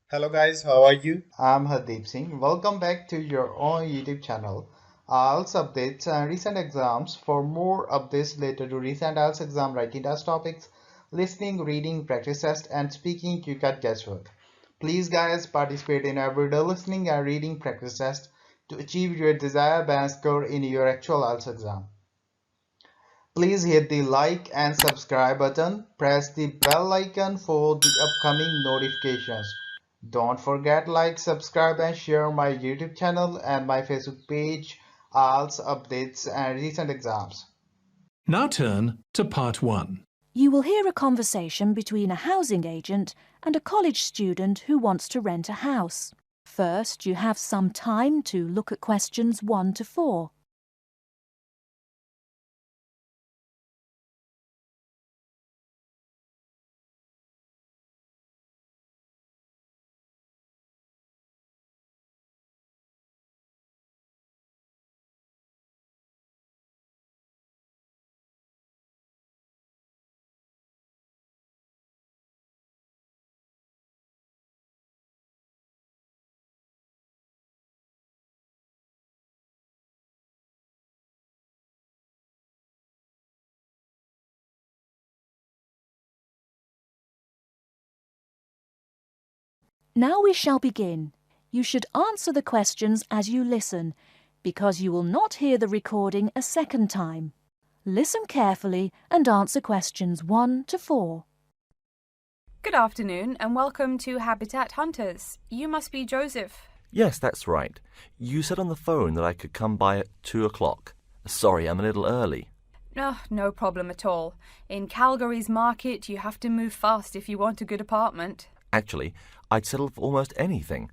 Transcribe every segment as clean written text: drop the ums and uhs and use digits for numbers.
Hello guys, how are you? I'm Hardeep Singh. Welcome back to your own YouTube channel. IELTS updates and recent exams. For more updates related to recent IELTS exam writing test topics, listening, reading, practice test, and speaking, you got guesswork. Please, guys, participate in everyday listening and reading practice test to achieve your desired band score in your actual IELTS exam. Please hit the like and subscribe button. Press the bell icon for the upcoming notifications. Don't forget like, subscribe and share my YouTube channel and my Facebook page, IELTS updates and recent exams. Now turn to part 1. You will hear a conversation between a housing agent and a college student who wants to rent a house. First, you have some time to look at questions 1 to 4. Now we shall begin. You should answer the questions as you listen, because you will not hear the recording a second time. Listen carefully and answer questions 1 to 4. Good afternoon and welcome to Habitat Hunters. You must be Joseph. Yes, that's right. You said on the phone that I could come by at 2 o'clock. Sorry, I'm a little early. Oh, no problem at all. In Calgary's market, you have to move fast if you want a good apartment. Actually, I'd settle for almost anything.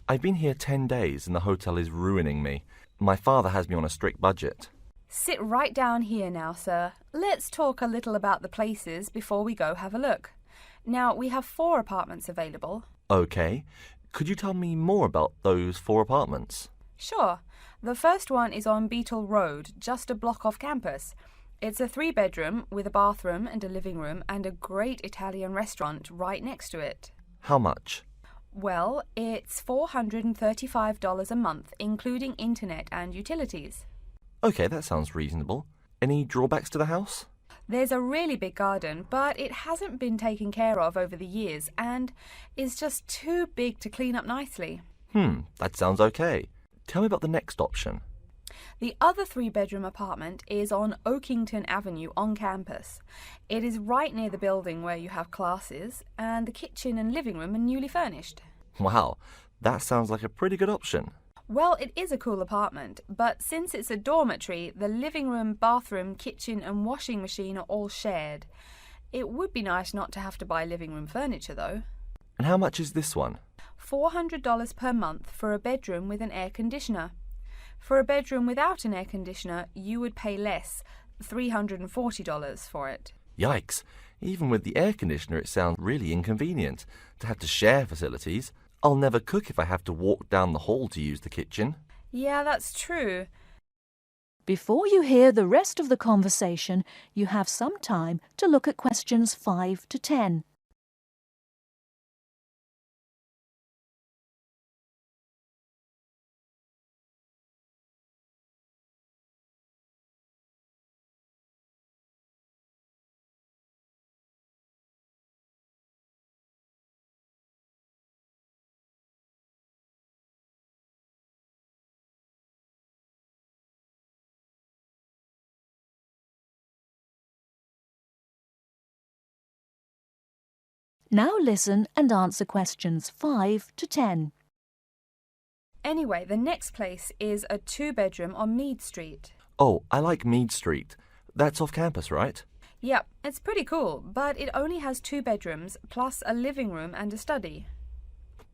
I've been here 10 days and the hotel is ruining me. My father has me on a strict budget. Sit right down here now, sir. Let's talk a little about the places before we go have a look. Now, we have 4 apartments available. Okay. Could you tell me more about those 4 apartments? Sure. The first one is on Beetle Road, just a block off campus. It's a 3-bedroom with a bathroom and a living room and a great Italian restaurant right next to it. How much? Well, it's $435 a month, including internet and utilities. Okay, that sounds reasonable. Any drawbacks to the house? There's a really big garden, but it hasn't been taken care of over the years and is just too big to clean up nicely. That sounds okay. Tell me about the next option. The other 3-bedroom apartment is on Oakington Avenue on campus. It is right near the building where you have classes, and the kitchen and living room are newly furnished. Wow, that sounds like a pretty good option. Well, it is a cool apartment, but since it's a dormitory, the living room, bathroom, kitchen and washing machine are all shared. It would be nice not to have to buy living room furniture, though. And how much is this one? $400 per month for a bedroom with an air conditioner. For a bedroom without an air conditioner, you would pay less, $340 for it. Yikes. Even with the air conditioner, it sounds really inconvenient to have to share facilities. I'll never cook if I have to walk down the hall to use the kitchen. Yeah, that's true. Before you hear the rest of the conversation, you have some time to look at questions 5 to 10. Now listen and answer questions 5 to 10. Anyway, the next place is a 2-bedroom on Mead Street. Oh, I like Mead Street. That's off campus, right? Yep, it's pretty cool, but it only has 2 bedrooms plus a living room and a study.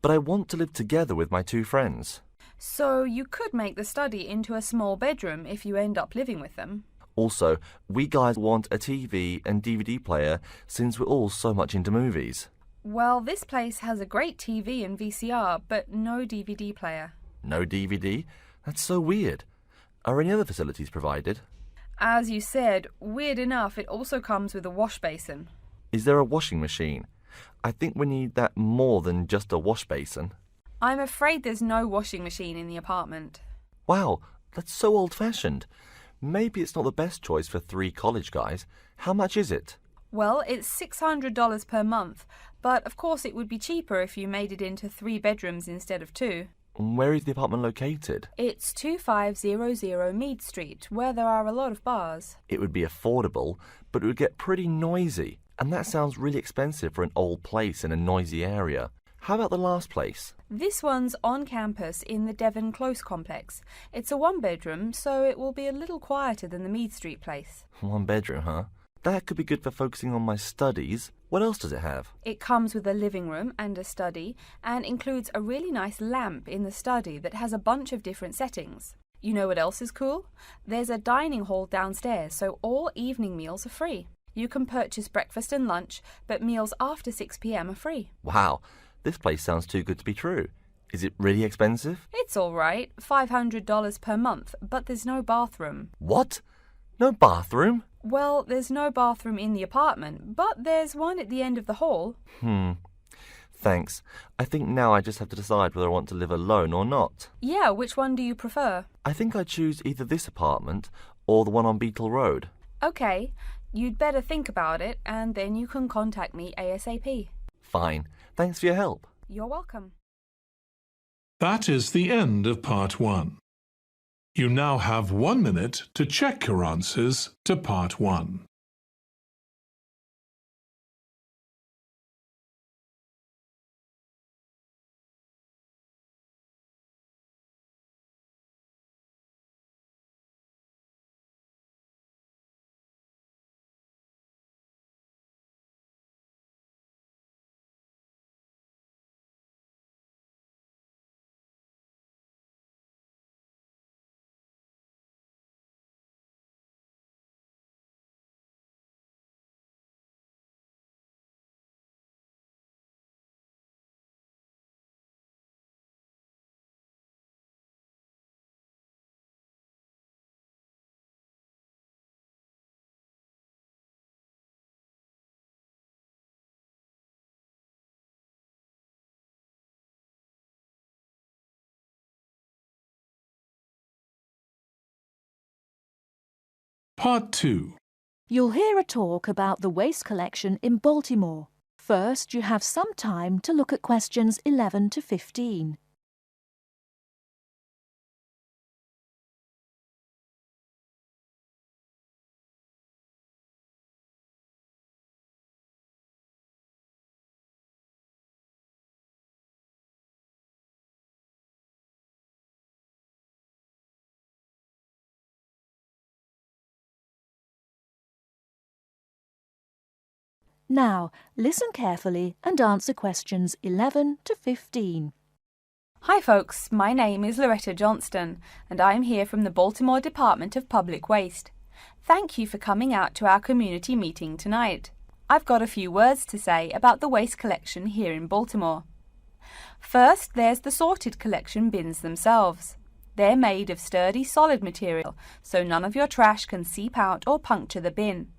But I want to live together with my 2 friends. So you could make the study into a small bedroom if you end up living with them. Also, we guys want a TV and DVD player since we're all so much into movies. Well, this place has a great TV and VCR, but no DVD player. No DVD? That's so weird. Are any other facilities provided? As you said, weird enough, it also comes with a wash basin. Is there a washing machine? I think we need that more than just a wash basin. I'm afraid there's no washing machine in the apartment. Wow, that's so old-fashioned. Maybe it's not the best choice for 3 college guys. How much is it? Well, it's $600 per month, but of course it would be cheaper if you made it into 3 bedrooms instead of 2. Where is the apartment located? It's 2500 Mead Street, where there are a lot of bars. It would be affordable, but it would get pretty noisy. And that sounds really expensive for an old place in a noisy area. How about the last place? This one's on campus in the Devon Close complex. It's a 1-bedroom, so it will be a little quieter than the Mead Street place. 1 bedroom, huh? That could be good for focusing on my studies. What else does it have? It comes with a living room and a study, and includes a really nice lamp in the study that has a bunch of different settings. You know what else is cool? There's a dining hall downstairs, so all evening meals are free. You can purchase breakfast and lunch, but meals after 6 p.m. are free. Wow, this place sounds too good to be true. Is it really expensive? It's all right, $500 per month, but there's no bathroom. What? No bathroom? Well, there's no bathroom in the apartment, but there's one at the end of the hall. Thanks. I think now I just have to decide whether I want to live alone or not. Yeah, which one do you prefer? I think I'd choose either this apartment or the one on Beetle Road. Okay, you'd better think about it, and then you can contact me ASAP. Fine. Thanks for your help. You're welcome. That is the end of part 1. You now have 1 minute to check your answers to part 1. Part 2. You'll hear a talk about the waste collection in Baltimore. First, you have some time to look at questions 11 to 15. Now, listen carefully and answer questions 11 to 15. Hi folks, my name is Loretta Johnston, and I'm here from the Baltimore Department of Public Waste. Thank you for coming out to our community meeting tonight. I've got a few words to say about the waste collection here in Baltimore. First, there's the sorted collection bins themselves. They're made of sturdy, solid material, so none of your trash can seep out or puncture the bin.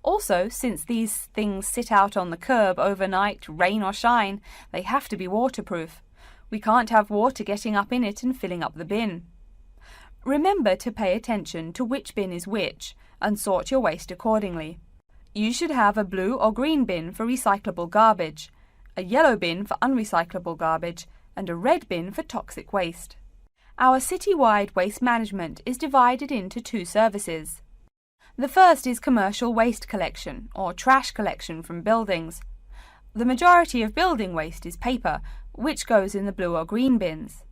Also, since these things sit out on the curb overnight, rain or shine, they have to be waterproof. We can't have water getting up in it and filling up the bin. Remember to pay attention to which bin is which and sort your waste accordingly. You should have a blue or green bin for recyclable garbage, a yellow bin for unrecyclable garbage, and a red bin for toxic waste. Our citywide waste management is divided into 2 services. The first is commercial waste collection, or trash collection from buildings. The majority of building waste is paper, which goes in the blue or green bins.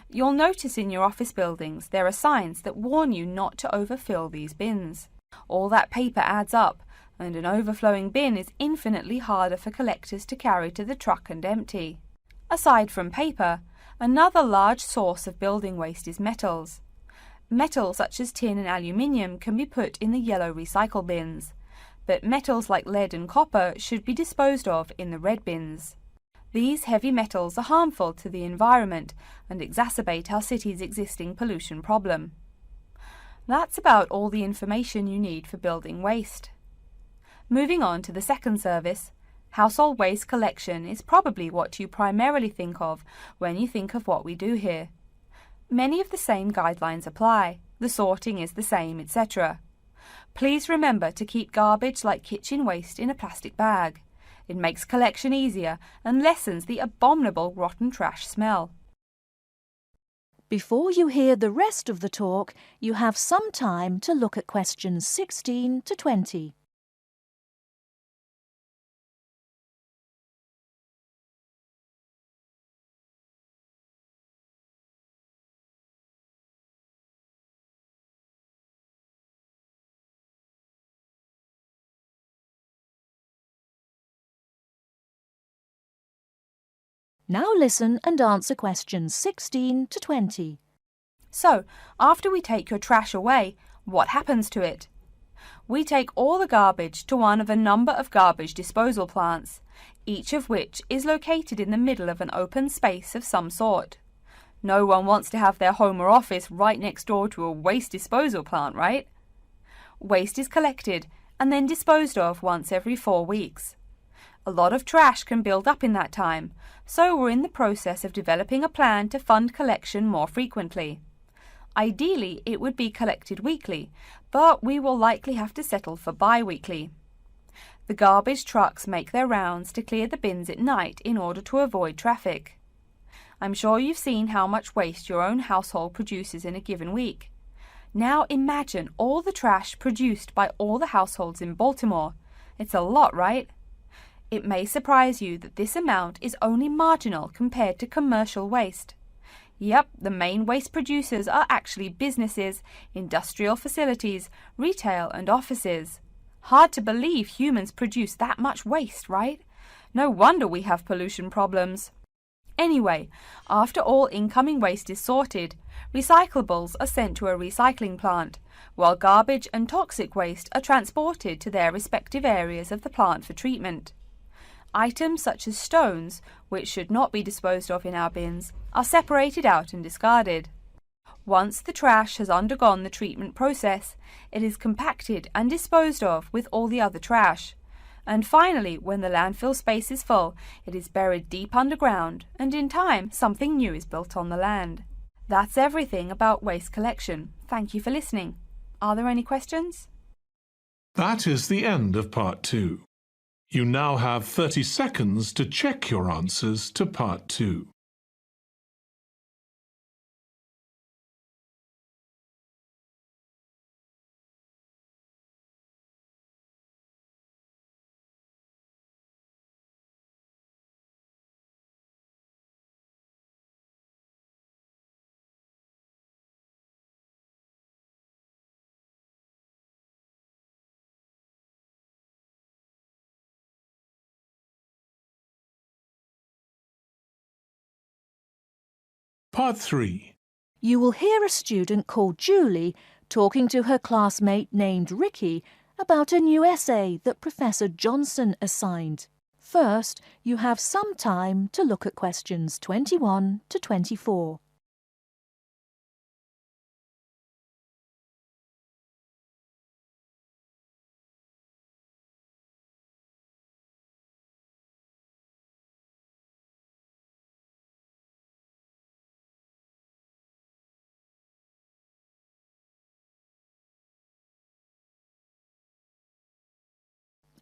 You'll notice in your office buildings there are signs that warn you not to overfill these bins. All that paper adds up, and an overflowing bin is infinitely harder for collectors to carry to the truck and empty. Aside from paper, another large source of building waste is metals. Metals such as tin and aluminium can be put in the yellow recycle bins, but metals like lead and copper should be disposed of in the red bins. These heavy metals are harmful to the environment and exacerbate our city's existing pollution problem. That's about all the information you need for building waste. Moving on to the second service, Household waste collection is probably what you primarily think of when you think of what we do here. Many of the same guidelines apply, the sorting is the same, etc. Please remember to keep garbage like kitchen waste in a plastic bag. It makes collection easier and lessens the abominable rotten trash smell. Before you hear the rest of the talk, you have some time to look at questions 16 to 20. Now listen and answer questions 16 to 20. So, after we take your trash away, what happens to it? We take all the garbage to one of a number of garbage disposal plants, each of which is located in the middle of an open space of some sort. No one wants to have their home or office right next door to a waste disposal plant, right? Waste is collected and then disposed of once every 4 weeks. A lot of trash can build up in that time, so we're in the process of developing a plan to fund collection more frequently. Ideally, it would be collected weekly, but we will likely have to settle for bi-weekly. The garbage trucks make their rounds to clear the bins at night in order to avoid traffic. I'm sure you've seen how much waste your own household produces in a given week. Now imagine all the trash produced by all the households in Baltimore. It's a lot, right? It may surprise you that this amount is only marginal compared to commercial waste. Yep, the main waste producers are actually businesses, industrial facilities, retail and offices. Hard to believe humans produce that much waste, right? No wonder we have pollution problems. Anyway, after all incoming waste is sorted, recyclables are sent to a recycling plant, while garbage and toxic waste are transported to their respective areas of the plant for treatment. Items such as stones, which should not be disposed of in our bins, are separated out and discarded. Once the trash has undergone the treatment process, it is compacted and disposed of with all the other trash. And finally, when the landfill space is full, it is buried deep underground, and in time, something new is built on the land. That's everything about waste collection. Thank you for listening. Are there any questions? That is the end of Part 2. You now have 30 seconds to check your answers to Part 2. Part 3. You will hear a student called Julie talking to her classmate named Ricky about a new essay that Professor Johnson assigned. First, you have some time to look at questions 21 to 24.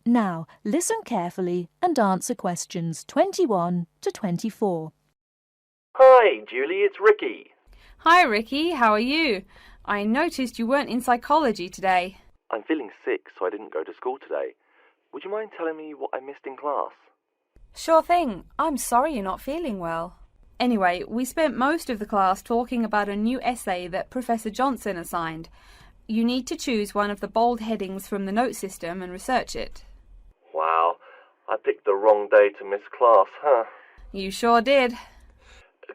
Now, listen carefully and answer questions 21 to 24. Hi, Julie, it's Ricky. Hi Ricky, how are you? I noticed you weren't in psychology today. I'm feeling sick, so I didn't go to school today. Would you mind telling me what I missed in class? Sure thing. I'm sorry you're not feeling well. Anyway, we spent most of the class talking about a new essay that Professor Johnson assigned. You need to choose one of the bold headings from the note system and research it. Wow, I picked the wrong day to miss class, huh? You sure did.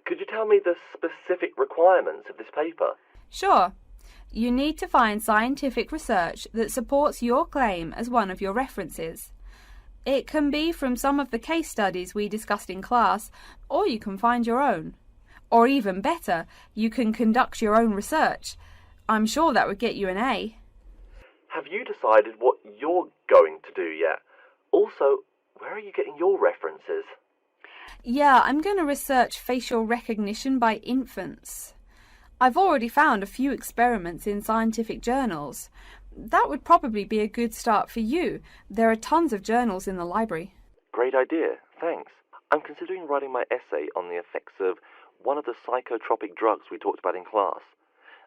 Could you tell me the specific requirements of this paper? Sure. You need to find scientific research that supports your claim as one of your references. It can be from some of the case studies we discussed in class, or you can find your own. Or even better, you can conduct your own research. I'm sure that would get you an A. Have you decided what you're going to do yet? Also, Where are you getting your references? Yeah, I'm going to research facial recognition by infants. I've already found a few experiments in scientific journals. That would probably be a good start for you. There are tons of journals in the library. Great idea, thanks. I'm considering writing my essay on the effects of one of the psychotropic drugs we talked about in class.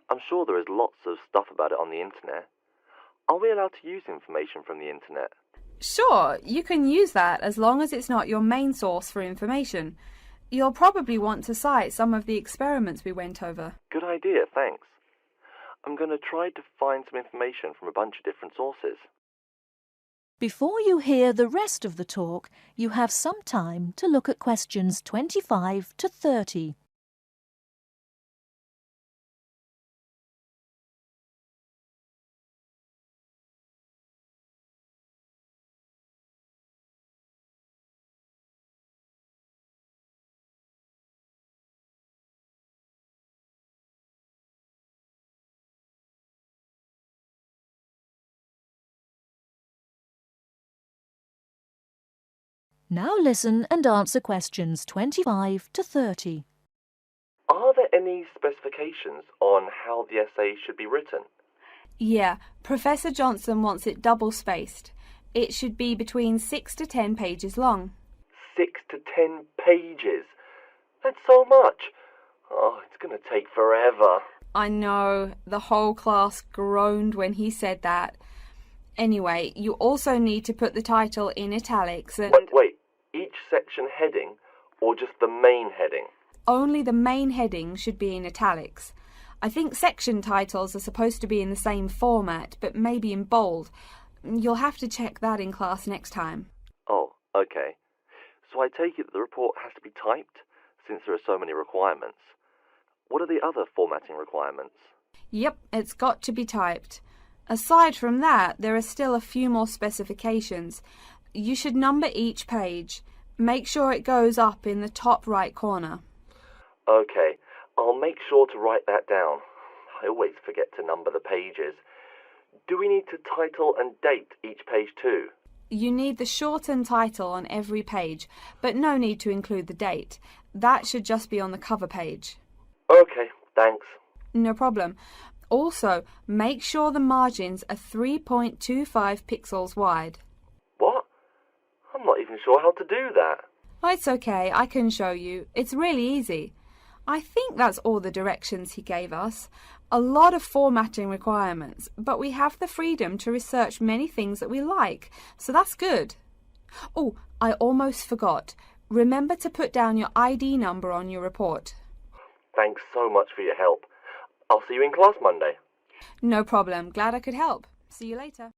I'm sure there is lots of stuff about it on the internet. Are we allowed to use information from the internet? Sure, you can use that as long as it's not your main source for information. You'll probably want to cite some of the experiments we went over. Good idea, thanks. I'm going to try to find some information from a bunch of different sources. Before you hear the rest of the talk, you have some time to look at questions 25 to 30. Now listen and answer questions 25 to 30. Are there any specifications on how the essay should be written? Yeah, Professor Johnson wants it double-spaced. It should be between 6 to 10 pages long. 6 to 10 pages? That's so much. Oh, it's going to take forever. I know, the whole class groaned when he said that. Anyway, you also need to put the title in italics and... Wait, each section heading or just the main heading? Only the main heading should be in italics. I think section titles are supposed to be in the same format, but maybe in bold. You'll have to check that in class next time. Oh, okay. So I take it that the report has to be typed, since there are so many requirements. What are the other formatting requirements? Yep, it's got to be typed. Aside from that, there are still a few more specifications. You should number each page. Make sure it goes up in the top right corner. Okay, I'll make sure to write that down. I always forget to number the pages. Do we need to title and date each page too? You need the shortened title on every page, but no need to include the date. That should just be on the cover page. Okay, thanks. No problem. Also, make sure the margins are 3.25 pixels wide. What? I'm not even sure how to do that. Oh, it's okay, I can show you. It's really easy. I think that's all the directions he gave us. A lot of formatting requirements, but we have the freedom to research many things that we like, so that's good. Oh, I almost forgot. Remember to put down your ID number on your report. Thanks so much for your help. I'll see you in class Monday. No problem. Glad I could help. See you later.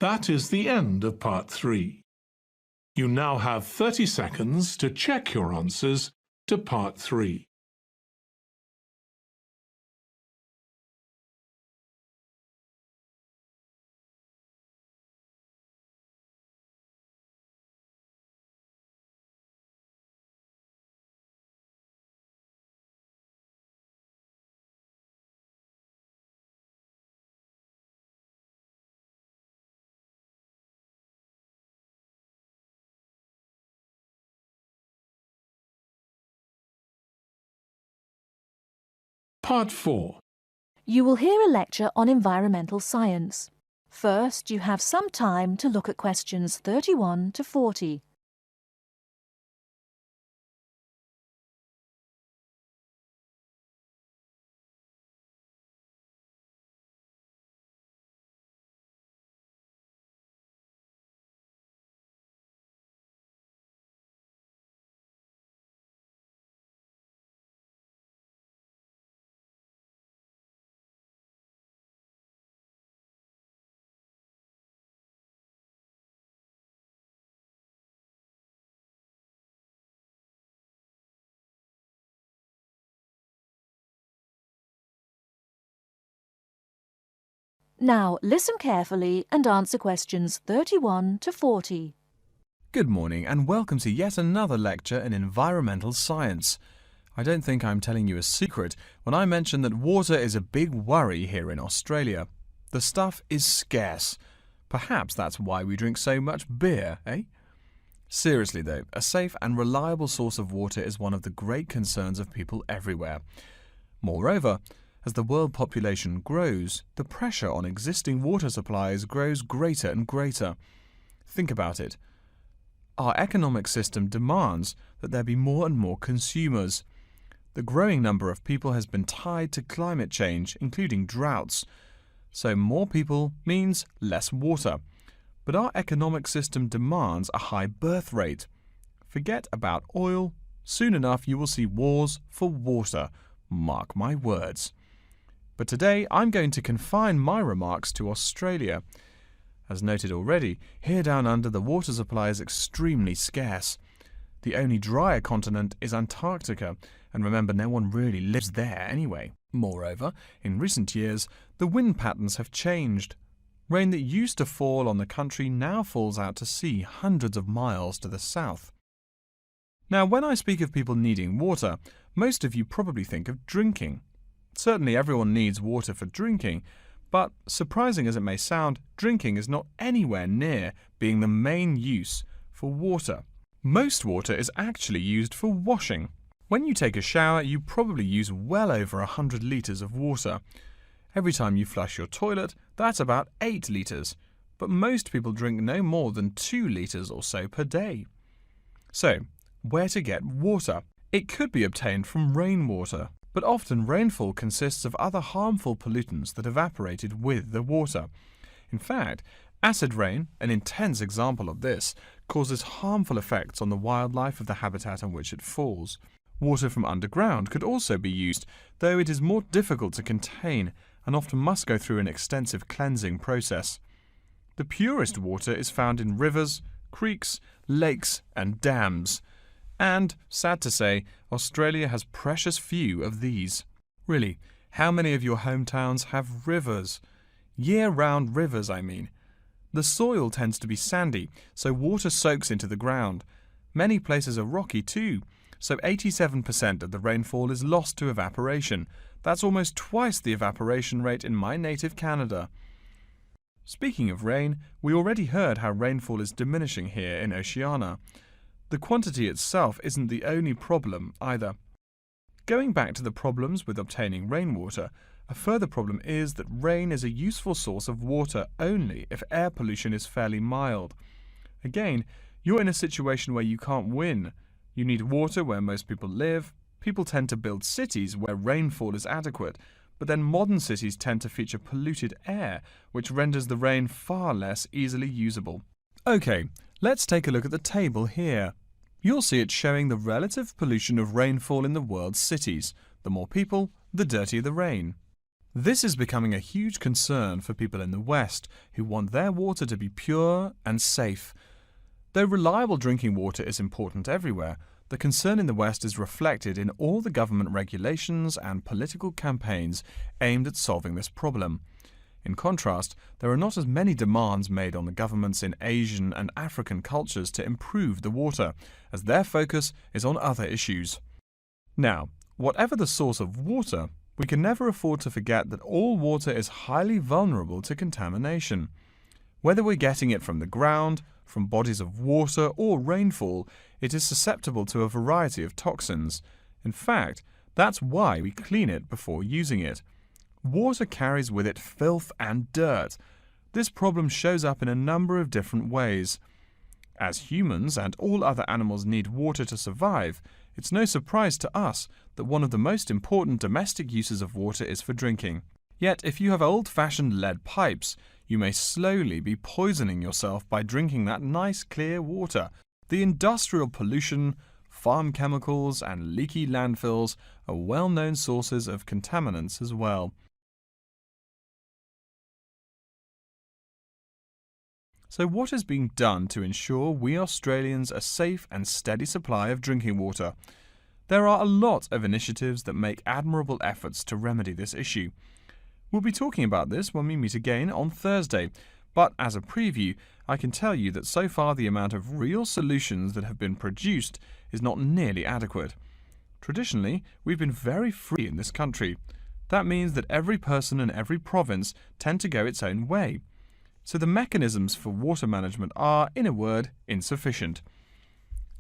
That is the end of part 3. You now have 30 seconds to check your answers to part 3. Part 4. You will hear a lecture on environmental science. First, you have some time to look at questions 31 to 40. Now, listen carefully and answer questions 31 to 40. Good morning and welcome to yet another lecture in environmental science. I don't think I'm telling you a secret when I mention that water is a big worry here in Australia. The stuff is scarce. Perhaps that's why we drink so much beer, eh? Seriously though, a safe and reliable source of water is one of the great concerns of people everywhere. Moreover, as the world population grows, the pressure on existing water supplies grows greater and greater. Think about it. Our economic system demands that there be more and more consumers. The growing number of people has been tied to climate change, including droughts. So more people means less water. But our economic system demands a high birth rate. Forget about oil. Soon enough you will see wars for water. Mark my words. But today I'm going to confine my remarks to Australia. As noted already, here down under the water supply is extremely scarce. The only drier continent is Antarctica, and remember, no one really lives there anyway. Moreover, in recent years, the wind patterns have changed. Rain that used to fall on the country now falls out to sea hundreds of miles to the south. Now, when I speak of people needing water, most of you probably think of drinking. Certainly everyone needs water for drinking, but surprising as it may sound, drinking is not anywhere near being the main use for water. Most water is actually used for washing. When you take a shower, you probably use well over 100 litres of water. Every time you flush your toilet, that's about 8 litres, but most people drink no more than 2 litres or so per day. So, where to get water? It could be obtained from rainwater, but often rainfall consists of other harmful pollutants that evaporated with the water. In fact, acid rain, an intense example of this, causes harmful effects on the wildlife of the habitat on which it falls. Water from underground could also be used, though it is more difficult to contain and often must go through an extensive cleansing process. The purest water is found in rivers, creeks, lakes and dams. And, sad to say, Australia has precious few of these. Really, how many of your hometowns have rivers? Year-round rivers, I mean. The soil tends to be sandy, so water soaks into the ground. Many places are rocky too, so 87% of the rainfall is lost to evaporation. That's almost twice the evaporation rate in my native Canada. Speaking of rain, we already heard how rainfall is diminishing here in Oceania. The quantity itself isn't the only problem either. Going back to the problems with obtaining rainwater, a further problem is that rain is a useful source of water only if air pollution is fairly mild. Again, you're in a situation where you can't win. You need water where most people live. People tend to build cities where rainfall is adequate, but then modern cities tend to feature polluted air, which renders the rain far less easily usable. Okay, let's take a look at the table here. You'll see it showing the relative pollution of rainfall in the world's cities. The more people, the dirtier the rain. This is becoming a huge concern for people in the West who want their water to be pure and safe. Though reliable drinking water is important everywhere, the concern in the West is reflected in all the government regulations and political campaigns aimed at solving this problem. In contrast, there are not as many demands made on the governments in Asian and African cultures to improve the water, as their focus is on other issues. Now, whatever the source of water, we can never afford to forget that all water is highly vulnerable to contamination. Whether we're getting it from the ground, from bodies of water or rainfall, it is susceptible to a variety of toxins. In fact, that's why we clean it before using it. Water carries with it filth and dirt. This problem shows up in a number of different ways. As humans and all other animals need water to survive, it's no surprise to us that one of the most important domestic uses of water is for drinking. Yet, if you have old-fashioned lead pipes, you may slowly be poisoning yourself by drinking that nice clear water. The industrial pollution, farm chemicals and leaky landfills are well-known sources of contaminants as well. So what is being done to ensure we Australians a safe and steady supply of drinking water? There are a lot of initiatives that make admirable efforts to remedy this issue. We'll be talking about this when we meet again on Thursday, but as a preview, I can tell you that so far the amount of real solutions that have been produced is not nearly adequate. Traditionally, we've been very free in this country. That means that every person and every province tend to go its own way. So the mechanisms for water management are, in a word, insufficient.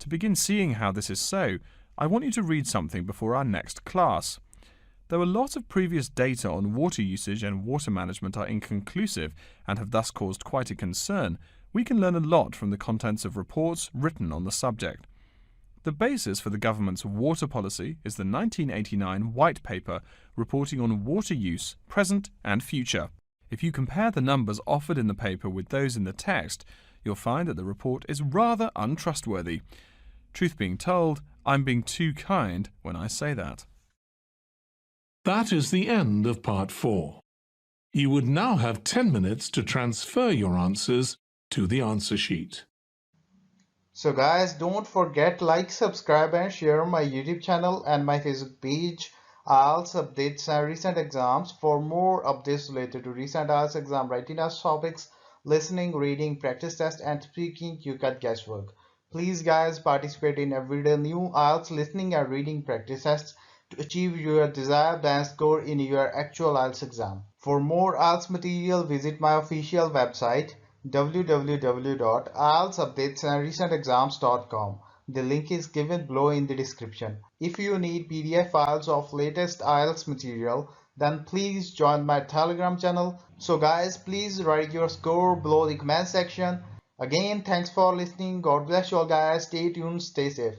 To begin seeing how this is so, I want you to read something before our next class. Though a lot of previous data on water usage and water management are inconclusive and have thus caused quite a concern, we can learn a lot from the contents of reports written on the subject. The basis for the government's water policy is the 1989 White Paper reporting on water use, present and future. If you compare the numbers offered in the paper with those in the text, you'll find that the report is rather untrustworthy. Truth being told, I'm being too kind when I say that. That is the end of Part 4. You would now have 10 minutes to transfer your answers to the answer sheet. So guys, don't forget like, subscribe and share my YouTube channel and my Facebook page, IELTS updates and recent exams. For more updates related to recent IELTS exam writing test topics, listening, reading, practice test and speaking, you got guesswork. Please guys, participate in everyday new IELTS listening and reading practice tests to achieve your desired band score in your actual IELTS exam. For more IELTS material, visit my official website www.ieltsupdatesandrecentexams.com. The link is given below in the description. If you need PDF files of latest IELTS material, then please join my Telegram channel. So guys, please write your score below the comment section. Again, thanks for listening. God bless you all guys. Stay tuned, stay safe.